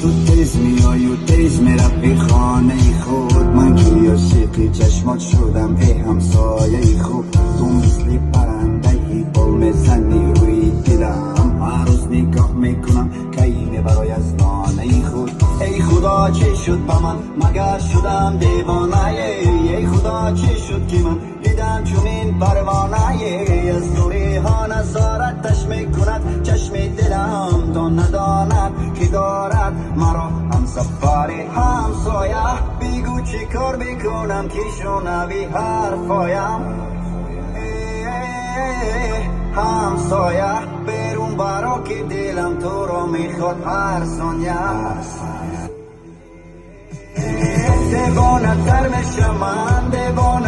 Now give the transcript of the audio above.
تو تیز میای و تیز میرفی خانه خود. من که عاشقی چشمات شدم ای همسایه خوب. تو مثل پرنده ای بال میزنی روی دلم. هر روز نگاه میکنم که اینه برای از دانه خود. ای خدا چی شد با من مگر شدم دیوانه؟ ای خدا چی شد که من دیدم چونین پروانه؟ از دوری ها نظارتش میکند چشم دلم. دان نداند که دارد مرا هم سفاری همسایه. بگو چی کار بکنم که شنوی حرفایم. همسایه برون برا که دلم تو را میخواد هر ثانیه. دیوانه تر میشم من، دیوانه